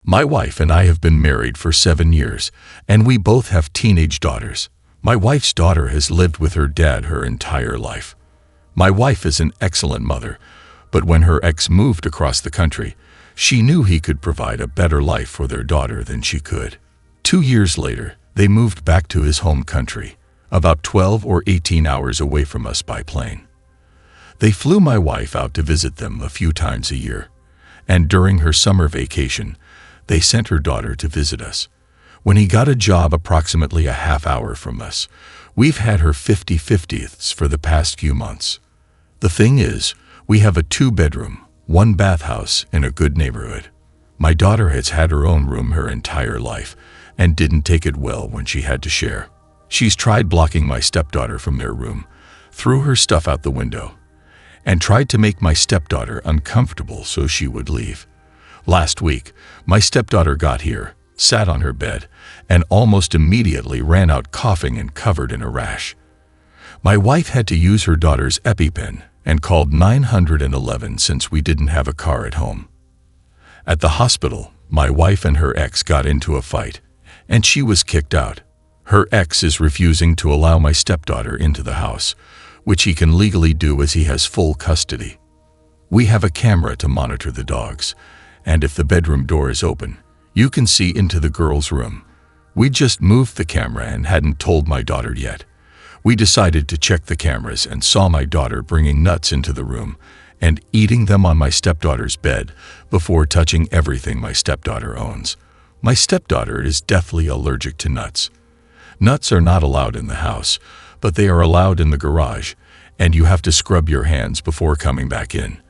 My wife and I have been married for 7 years, and we both have teenage daughters. My wife's daughter has lived with her dad her entire life. My wife is an excellent mother, but when her ex moved across the country, she knew he could provide a better life for their daughter than she could. 2 years later, they moved back to his home country, about 12 or 18 hours away from us by plane. They flew my wife out to visit them a few times a year, and during her summer vacation, they sent her daughter to visit us. When he got a job approximately a half hour from us, we've had her 50/50ths for the past few months. The thing is, we have a 2-bedroom, 1-bath house in a good neighborhood. My daughter has had her own room her entire life and didn't take it well when she had to share. She's tried blocking my stepdaughter from their room, threw her stuff out the window, and tried to make my stepdaughter uncomfortable so she would leave. Last week, my stepdaughter got here, sat on her bed, and almost immediately ran out coughing and covered in a rash. My wife had to use her daughter's EpiPen and called 911 since we didn't have a car at home. At the hospital, my wife and her ex got into a fight, and she was kicked out. Her ex is refusing to allow my stepdaughter into the house, which he can legally do as he has full custody. We have a camera to monitor the dogs, and if the bedroom door is open, you can see into the girl's room. We just moved the camera and hadn't told my daughter yet. We decided to check the cameras and saw my daughter bringing nuts into the room and eating them on my stepdaughter's bed before touching everything my stepdaughter owns. My stepdaughter is deathly allergic to nuts. Nuts are not allowed in the house, but they are allowed in the garage, and you have to scrub your hands before coming back in.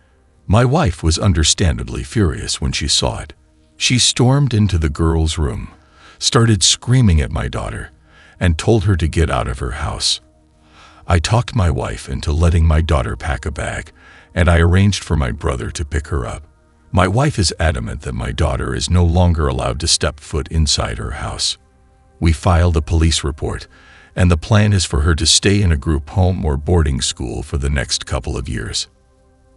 My wife was understandably furious when she saw it. She stormed into the girl's room, started screaming at my daughter, and told her to get out of her house. I talked my wife into letting my daughter pack a bag, and I arranged for my brother to pick her up. My wife is adamant that my daughter is no longer allowed to step foot inside her house. We filed a police report, and the plan is for her to stay in a group home or boarding school for the next couple of years.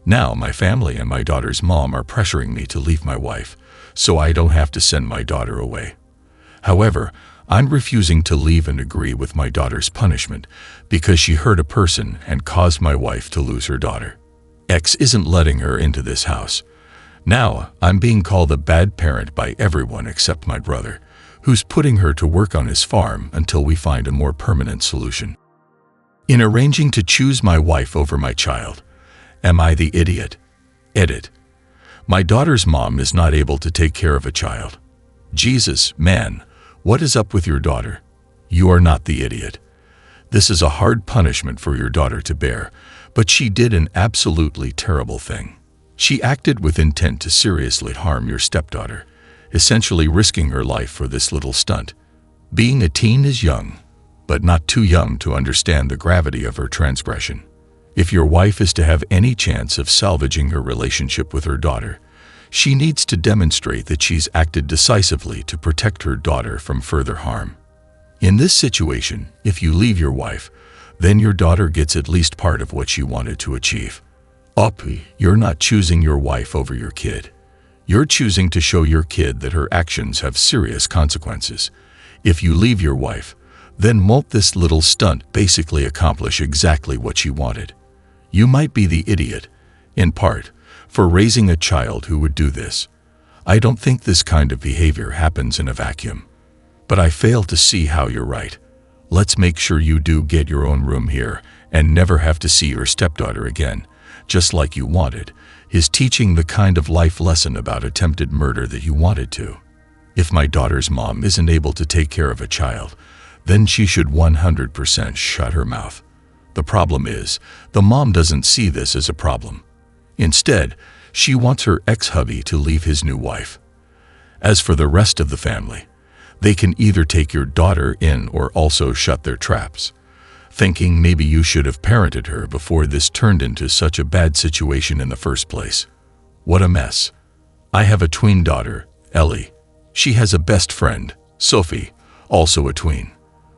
Now my family and my daughter's mom are pressuring me to leave my wife, so I don't have to send my daughter away. However, I'm refusing to leave and agree with my daughter's punishment because she hurt a person and caused my wife to lose her daughter. X isn't letting her into this house. Now I'm being called a bad parent by everyone except my brother, who's putting her to work on his farm until we find a more permanent solution. In arranging to choose my wife over my child, am I the idiot? Edit. My daughter's mom is not able to take care of a child. Jesus, man, what is up with your daughter? You are not the idiot. This is a hard punishment for your daughter to bear, but she did an absolutely terrible thing. She acted with intent to seriously harm your stepdaughter, essentially risking her life for this little stunt. Being a teen is young, but not too young to understand the gravity of her transgression. If your wife is to have any chance of salvaging her relationship with her daughter, she needs to demonstrate that she's acted decisively to protect her daughter from further harm. In this situation, if you leave your wife, then your daughter gets at least part of what she wanted to achieve. You're not choosing your wife over your kid. You're choosing to show your kid that her actions have serious consequences. If you leave your wife, then won't this little stunt basically accomplish exactly what she wanted? You might be the idiot, in part, for raising a child who would do this. I don't think this kind of behavior happens in a vacuum. But I fail to see how you're right. Let's make sure you do get your own room here and never have to see your stepdaughter again, just like you wanted, is teaching the kind of life lesson about attempted murder that you wanted to. If my daughter's mom isn't able to take care of a child, then she should 100% shut her mouth. The problem is, the mom doesn't see this as a problem. Instead, she wants her ex-hubby to leave his new wife. As for the rest of the family, they can either take your daughter in or also shut their traps, thinking maybe you should have parented her before this turned into such a bad situation in the first place. What a mess. I have a tween daughter, Ellie. She has a best friend, Sophie, also a tween.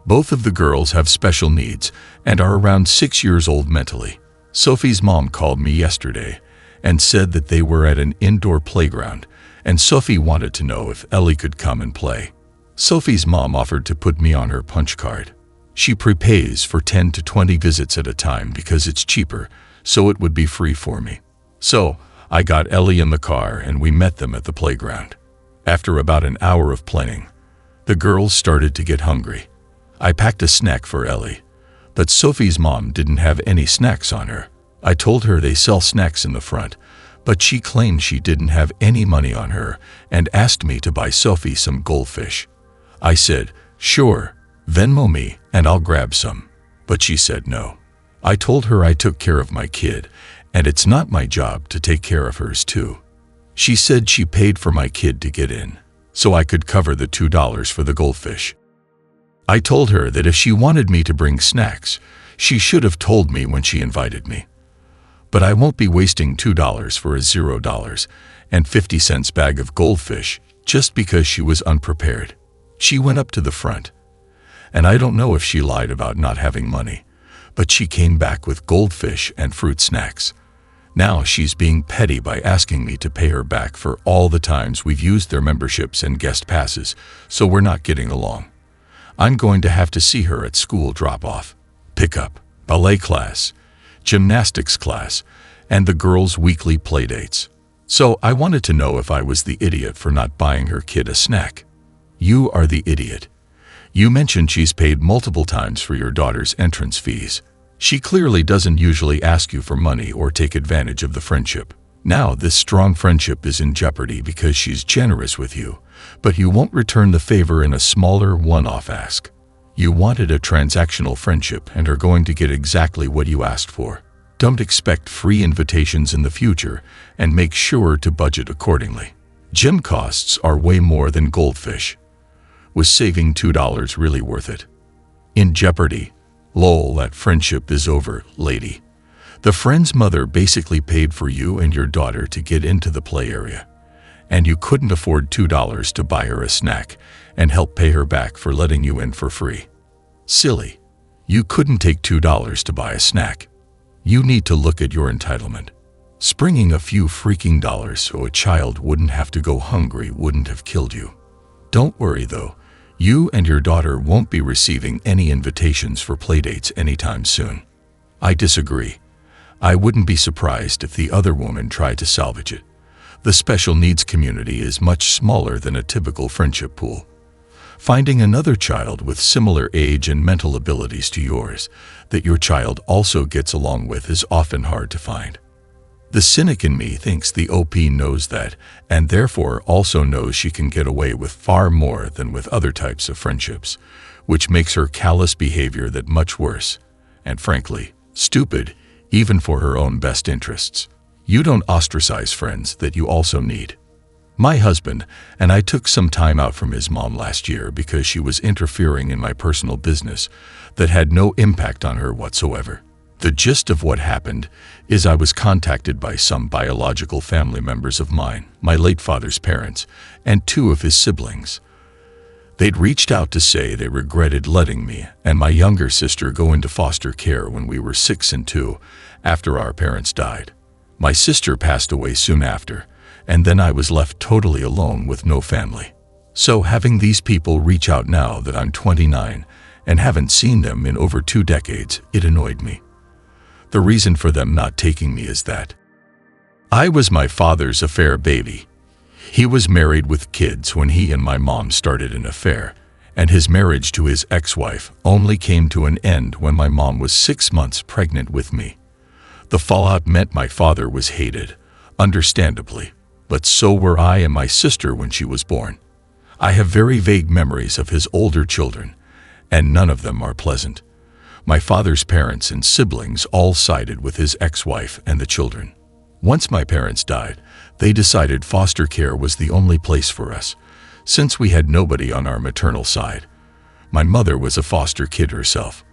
Both of the girls have special needs and are around 6 years old mentally. Sophie's mom called me yesterday and said that they were at an indoor playground and Sophie wanted to know if Ellie could come and play. Sophie's mom offered to put me on her punch card. She prepays for 10 to 20 visits at a time because it's cheaper, so it would be free for me. So I got Ellie in the car and we met them at the playground. After about an hour of playing, the girls started to get hungry. I packed a snack for Ellie, but Sophie's mom didn't have any snacks on her. I told her they sell snacks in the front, but she claimed she didn't have any money on her and asked me to buy Sophie some goldfish. I said, "Sure, Venmo me and I'll grab some." But she said no. I told her I took care of my kid, and it's not my job to take care of hers too. She said she paid for my kid to get in, so I could cover the $2 for the goldfish. I told her that if she wanted me to bring snacks, she should have told me when she invited me. But I won't be wasting $2 for a $0.50 bag of goldfish just because she was unprepared. She went up to the front, and I don't know if she lied about not having money, but she came back with goldfish and fruit snacks. Now she's being petty by asking me to pay her back for all the times we've used their memberships and guest passes, so we're not getting along. I'm going to have to see her at school drop-off, pickup, ballet class, gymnastics class, and the girls' weekly playdates. So I wanted to know if I was the idiot for not buying her kid a snack. You are the idiot. You mentioned she's paid multiple times for your daughter's entrance fees. She clearly doesn't usually ask you for money or take advantage of the friendship. Now this strong friendship is in jeopardy because she's generous with you, but you won't return the favor in a smaller one-off ask. You wanted a transactional friendship and are going to get exactly what you asked for. Don't expect free invitations in the future and make sure to budget accordingly. Gym costs are way more than goldfish. Was saving $2 really worth it? In jeopardy. Lol, that friendship is over, lady. The friend's mother basically paid for you and your daughter to get into the play area, and you couldn't afford $2 to buy her a snack and help pay her back for letting you in for free. Silly. You couldn't take $2 to buy a snack. You need to look at your entitlement. Springing a few freaking dollars so a child wouldn't have to go hungry wouldn't have killed you. Don't worry though, you and your daughter won't be receiving any invitations for playdates anytime soon. I disagree. I wouldn't be surprised if the other woman tried to salvage it. The special needs community is much smaller than a typical friendship pool. Finding another child with similar age and mental abilities to yours that your child also gets along with is often hard to find. The cynic in me thinks the OP knows that and therefore also knows she can get away with far more than with other types of friendships, which makes her callous behavior that much worse, and frankly, stupid, even for her own best interests. You don't ostracize friends that you also need. My husband and I took some time out from his mom last year because she was interfering in my personal business that had no impact on her whatsoever. The gist of what happened is I was contacted by some biological family members of mine, my late father's parents, and 2 of his siblings. They'd reached out to say they regretted letting me and my younger sister go into foster care when we were 6 and 2 after our parents died. My sister passed away soon after, and then I was left totally alone with no family. So having these people reach out now that I'm 29 and haven't seen them in over 2 decades, it annoyed me. The reason for them not taking me is that I was my father's affair baby. He was married with kids when he and my mom started an affair, and his marriage to his ex-wife only came to an end when my mom was 6 months pregnant with me. The fallout meant my father was hated, understandably, but so were I and my sister when she was born. I have very vague memories of his older children, and none of them are pleasant. My father's parents and siblings all sided with his ex-wife and the children. Once my parents died, they decided foster care was the only place for us, since we had nobody on our maternal side. My mother was a foster kid herself.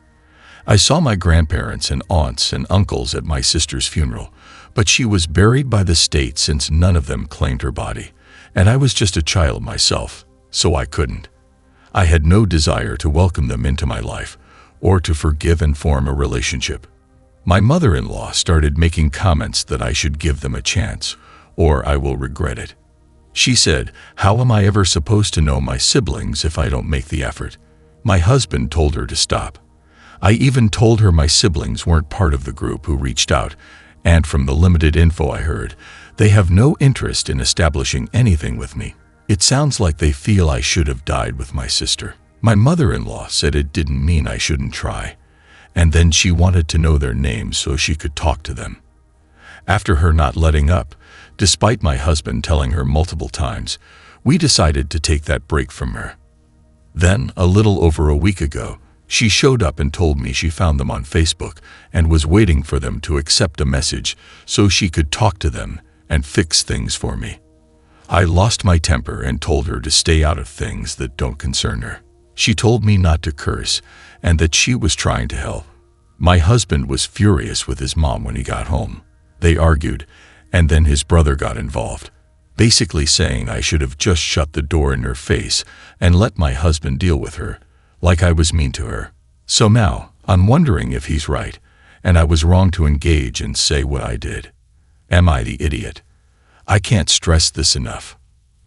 I saw my grandparents and aunts and uncles at my sister's funeral, but she was buried by the state since none of them claimed her body, and I was just a child myself, so I couldn't. I had no desire to welcome them into my life, or to forgive and form a relationship. My mother-in-law started making comments that I should give them a chance, or I will regret it. She said, "How am I ever supposed to know my siblings if I don't make the effort?" My husband told her to stop. I even told her my siblings weren't part of the group who reached out, and from the limited info I heard, they have no interest in establishing anything with me. It sounds like they feel I should have died with my sister. My mother-in-law said it didn't mean I shouldn't try, and then she wanted to know their names so she could talk to them. After her not letting up, despite my husband telling her multiple times, we decided to take that break from her. Then, a little over a week ago, she showed up and told me she found them on Facebook and was waiting for them to accept a message so she could talk to them and fix things for me. I lost my temper and told her to stay out of things that don't concern her. She told me not to curse and that she was trying to help. My husband was furious with his mom when he got home. They argued, and then his brother got involved, basically saying I should have just shut the door in her face and let my husband deal with her, like I was mean to her. So now, I'm wondering if he's right, and I was wrong to engage and say what I did. Am I the idiot? I can't stress this enough.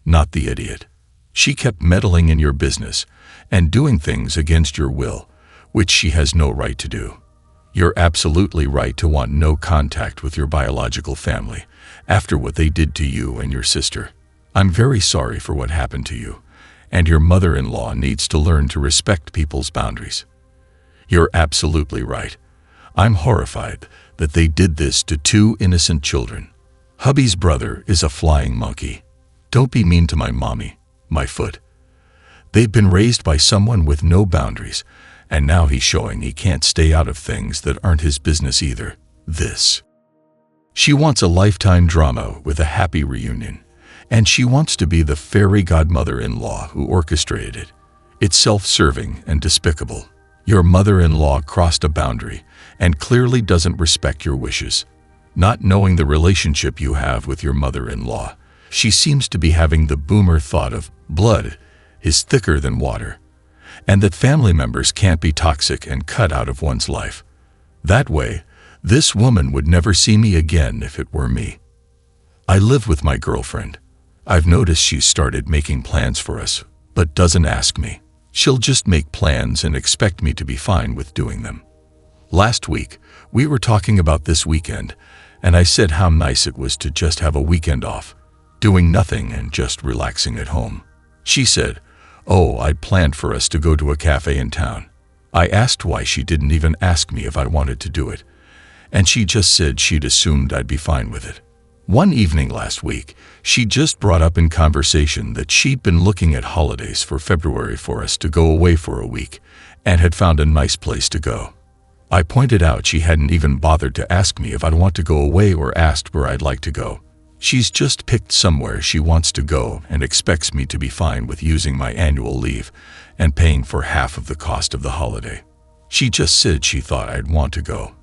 Not the idiot. She kept meddling in your business and doing things against your will, which she has no right to do. You're absolutely right to want no contact with your biological family after what they did to you and your sister. I'm very sorry for what happened to you, and your mother-in-law needs to learn to respect people's boundaries. You're absolutely right. I'm horrified that they did this to two innocent children. Hubby's brother is a flying monkey. Don't be mean to my mommy, my foot. They've been raised by someone with no boundaries, and now he's showing he can't stay out of things that aren't his business either. She wants a lifetime drama with a happy reunion, and she wants to be the fairy godmother-in-law who orchestrated it. It's self-serving and despicable. Your mother-in-law crossed a boundary and clearly doesn't respect your wishes. Not knowing the relationship you have with your mother-in-law, she seems to be having the boomer thought of blood is thicker than water, and that family members can't be toxic and cut out of one's life. That way, this woman would never see me again if it were me. I live with my girlfriend. I've noticed she's started making plans for us, but doesn't ask me. She'll just make plans and expect me to be fine with doing them. Last week, we were talking about this weekend, and I said how nice it was to just have a weekend off, doing nothing and just relaxing at home. She said, "Oh, I'd planned for us to go to a cafe in town." I asked why she didn't even ask me if I wanted to do it, and she just said she'd assumed I'd be fine with it. One evening last week, she just brought up in conversation that she'd been looking at holidays for February for us to go away for a week and had found a nice place to go. I pointed out she hadn't even bothered to ask me if I'd want to go away or asked where I'd like to go. She's just picked somewhere she wants to go and expects me to be fine with using my annual leave and paying for half of the cost of the holiday. She just said she thought I'd want to go.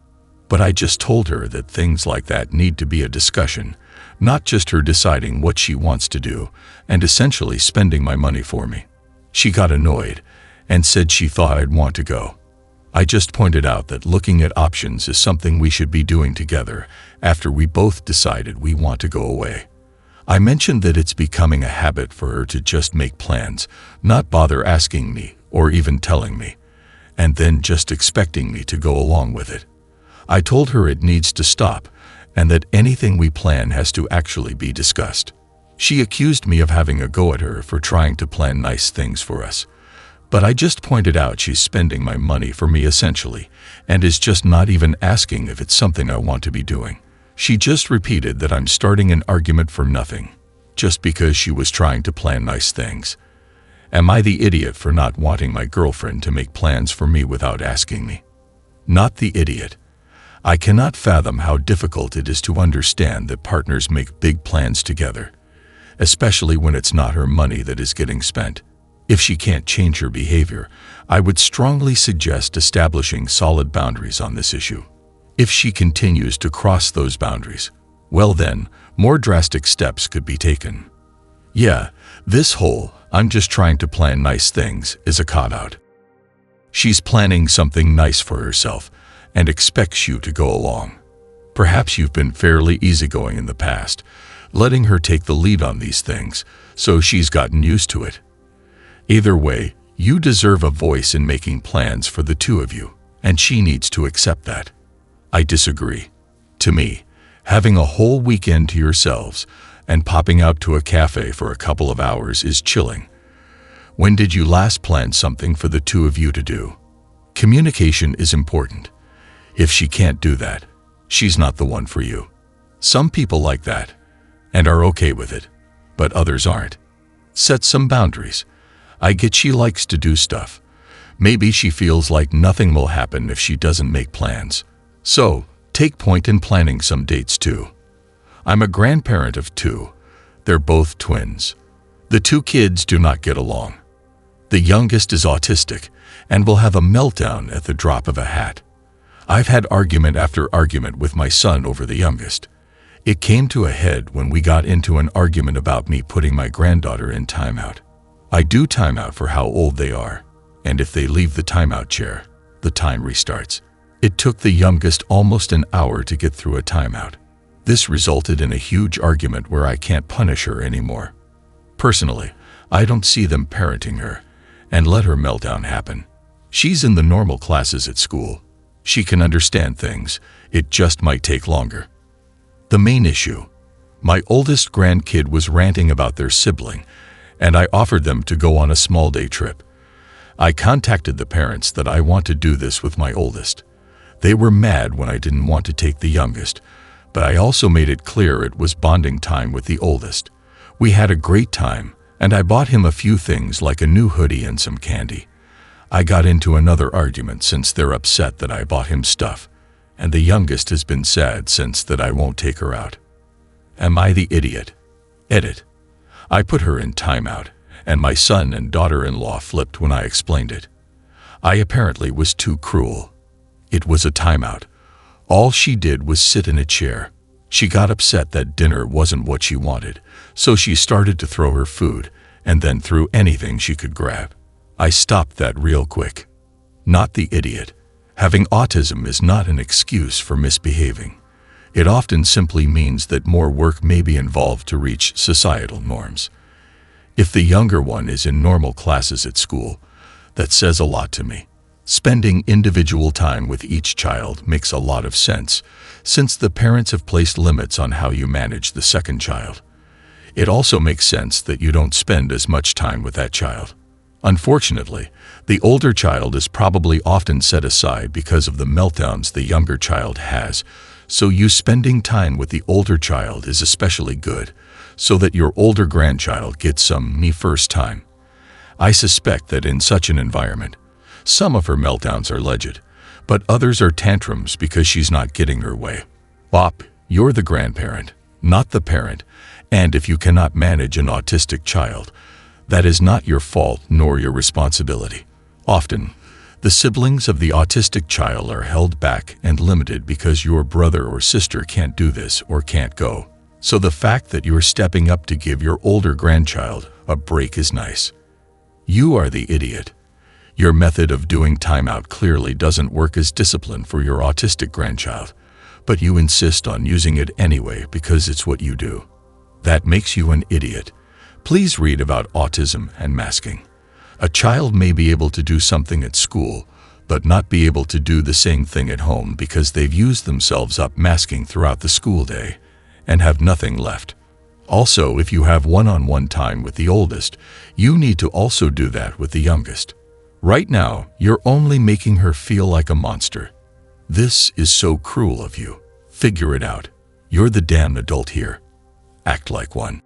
But I just told her that things like that need to be a discussion, not just her deciding what she wants to do and essentially spending my money for me. She got annoyed and said she thought I'd want to go. I just pointed out that looking at options is something we should be doing together after we both decided we want to go away. I mentioned that it's becoming a habit for her to just make plans, not bother asking me or even telling me, and then just expecting me to go along with it. I told her it needs to stop and that anything we plan has to actually be discussed. She accused me of having a go at her for trying to plan nice things for us. But I just pointed out she's spending my money for me essentially, and is just not even asking if it's something I want to be doing. She just repeated that I'm starting an argument for nothing, just because she was trying to plan nice things. Am I the idiot for not wanting my girlfriend to make plans for me without asking me? Not the idiot. I cannot fathom how difficult it is to understand that partners make big plans together, especially when it's not her money that is getting spent. If she can't change her behavior, I would strongly suggest establishing solid boundaries on this issue. If she continues to cross those boundaries, well then, more drastic steps could be taken. Yeah, this whole "I'm just trying to plan nice things" is a cop-out. She's planning something nice for herself and expects you to go along. Perhaps you've been fairly easygoing in the past, letting her take the lead on these things, so she's gotten used to it. Either way, you deserve a voice in making plans for the two of you, and she needs to accept that. I disagree. To me, having a whole weekend to yourselves and popping out to a cafe for a couple of hours is chilling. When did you last plan something for the two of you to do? Communication is important. If she can't do that, she's not the one for you. Some people like that and are okay with it, but others aren't. Set some boundaries. I get she likes to do stuff. Maybe she feels like nothing will happen if she doesn't make plans. So, take point in planning some dates too. I'm a grandparent of two. They're both twins. The two kids do not get along. The youngest is autistic and will have a meltdown at the drop of a hat. I've had argument after argument with my son over the youngest. It came to a head when we got into an argument about me putting my granddaughter in timeout. I do timeout for how old they are, and if they leave the timeout chair, the time restarts. It took the youngest almost an hour to get through a timeout. This resulted in a huge argument where I can't punish her anymore. Personally, I don't see them parenting her and let her meltdown happen. She's in the normal classes at school. She can understand things. It just might take longer. The main issue: my oldest grandkid was ranting about their sibling, and I offered them to go on a small day trip. I contacted the parents that I want to do this with my oldest. They were mad when I didn't want to take the youngest, but I also made it clear it was bonding time with the oldest. We had a great time, and I bought him a few things like a new hoodie and some candy. I got into another argument since they're upset that I bought him stuff, and the youngest has been sad since that I won't take her out. Am I the idiot? Edit. I put her in timeout, and my son and daughter-in-law flipped when I explained it. I apparently was too cruel. It was a timeout. All she did was sit in a chair. She got upset that dinner wasn't what she wanted, so she started to throw her food, and then threw anything she could grab. I stopped that real quick. Not the idiot. Having autism is not an excuse for misbehaving. It often simply means that more work may be involved to reach societal norms. If the younger one is in normal classes at school, that says a lot to me. Spending individual time with each child makes a lot of sense, since the parents have placed limits on how you manage the second child. It also makes sense that you don't spend as much time with that child. Unfortunately, the older child is probably often set aside because of the meltdowns the younger child has, so you spending time with the older child is especially good, so that your older grandchild gets some me first time. I suspect that in such an environment, some of her meltdowns are legit, but others are tantrums because she's not getting her way. Bop, you're the grandparent, not the parent, and if you cannot manage an autistic child, that is not your fault nor your responsibility. Often, the siblings of the autistic child are held back and limited because your brother or sister can't do this or can't go. So the fact that you're stepping up to give your older grandchild a break is nice. You are the idiot. Your method of doing timeout clearly doesn't work as discipline for your autistic grandchild, but you insist on using it anyway because it's what you do. That makes you an idiot. Please read about autism and masking. A child may be able to do something at school, but not be able to do the same thing at home because they've used themselves up masking throughout the school day and have nothing left. Also, if you have one-on-one time with the oldest, you need to also do that with the youngest. Right now, you're only making her feel like a monster. This is so cruel of you. Figure it out. You're the damn adult here. Act like one.